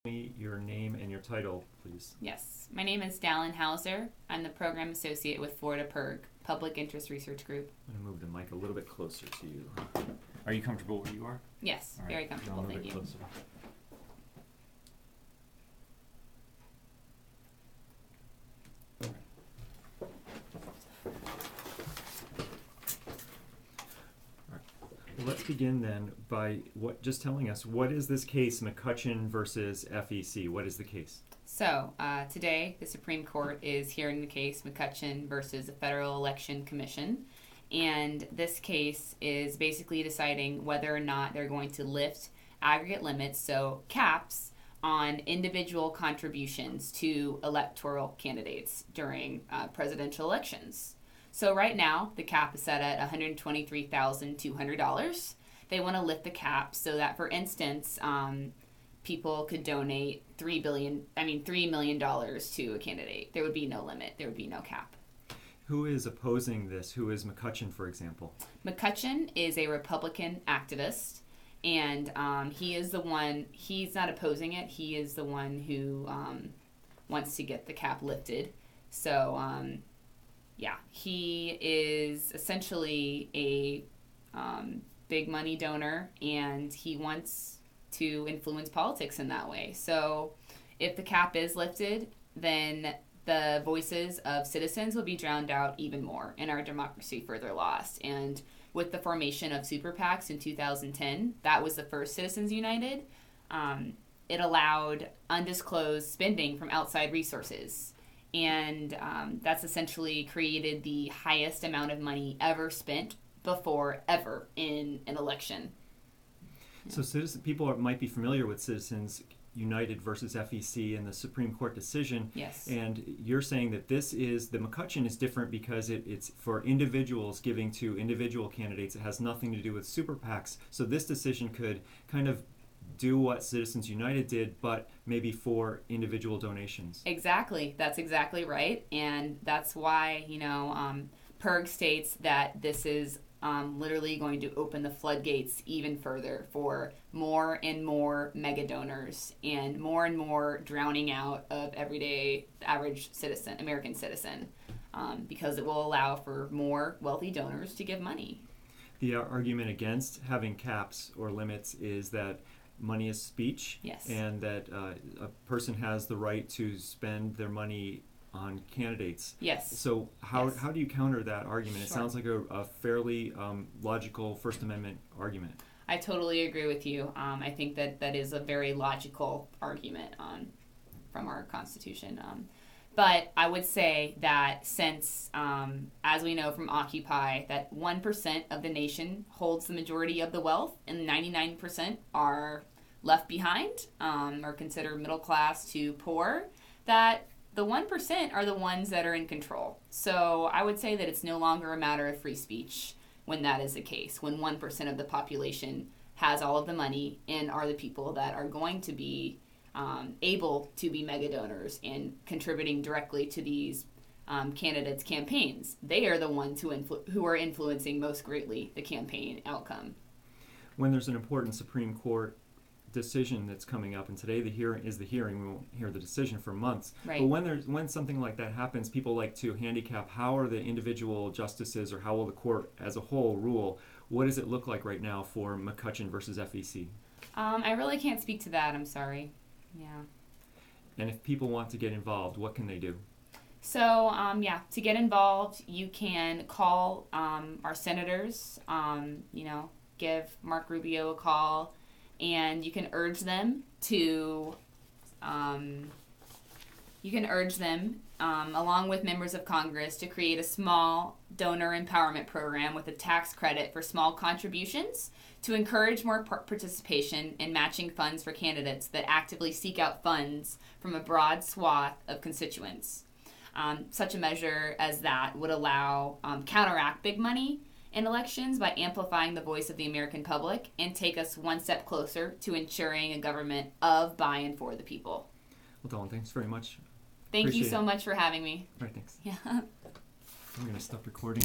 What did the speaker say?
me your name and your title, please. Yes. My name is Dalyn Houser. I'm the Program Associate with FL PIRG, Public Interest Research Group. I'm going to move the mic a little bit closer to you. Are you comfortable where you are? Yes, All right. very comfortable. I'll move Thank it you. closer. Well, let's begin then by just telling us, what is this case, McCutcheon versus FEC? What is the case? So, today the Supreme Court is hearing the case McCutcheon versus the Federal Election Commission. And this case is basically deciding whether or not they're going to lift aggregate limits, so caps, on individual contributions to electoral candidates during presidential elections. So right now, the cap is set at $123,200. They want to lift the cap so that, for instance, people could donate $3 million to a candidate. There would be no limit. There would be no cap. Who is opposing this? Who is McCutcheon, for example? McCutcheon is a Republican activist, and he is the one, he's not opposing it, he is the one who wants to get the cap lifted. So, he is essentially a big money donor, and he wants to influence politics in that way. So if the cap is lifted, then the voices of citizens will be drowned out even more, and our democracy further lost. And with the formation of super PACs in 2010, that was the first Citizens United. It allowed undisclosed spending from outside resources. And that's essentially created the highest amount of money ever spent before ever in an election. So people might be familiar with Citizens United versus FEC and the Supreme Court decision. Yes. And you're saying that the McCutcheon is different because it's for individuals giving to individual candidates. It has nothing to do with super PACs. So this decision could kind of do what Citizens United did, but maybe for individual donations. Exactly. That's exactly right. And that's why, PIRG states that this is literally going to open the floodgates even further for more and more mega donors and more drowning out of everyday average citizen, American citizen, because it will allow for more wealthy donors to give money. The argument against having caps or limits is that money is speech, yes, and that a person has the right to spend their money on candidates. Yes. So how do you counter that argument? It Sure. sounds like a fairly logical First Amendment argument. I totally agree with you. I think that is a very logical argument from our Constitution. But I would say that since, as we know from Occupy, that 1% of the nation holds the majority of the wealth and 99% are left behind, or considered middle class to poor, that the 1% are the ones that are in control. So I would say that it's no longer a matter of free speech when that is the case, when 1% of the population has all of the money and are the people that are going to be able to be mega donors and contributing directly to these candidates' campaigns. They are the ones who are influencing most greatly the campaign outcome. When there's an important Supreme Court decision that's coming up, and today the hearing, we won't hear the decision for months. Right. But when something like that happens, people like to handicap how are the individual justices or how will the court as a whole rule. What does it look like right now for McCutcheon versus FEC? I really can't speak to that. I'm sorry. Yeah. And if people want to get involved, what can they do? So, to get involved, you can call our senators, give Mark Rubio a call, and you can urge them along with members of Congress, to create a small donor empowerment program with a tax credit for small contributions to encourage more participation in matching funds for candidates that actively seek out funds from a broad swath of constituents. Such a measure as that would allow counteract big money in elections by amplifying the voice of the American public and take us one step closer to ensuring a government of, by, and for the people. Well, Dalyn, thanks very much. Thank you Appreciate so it. much for having me. All right, thanks. Yeah. I'm going to stop recording now.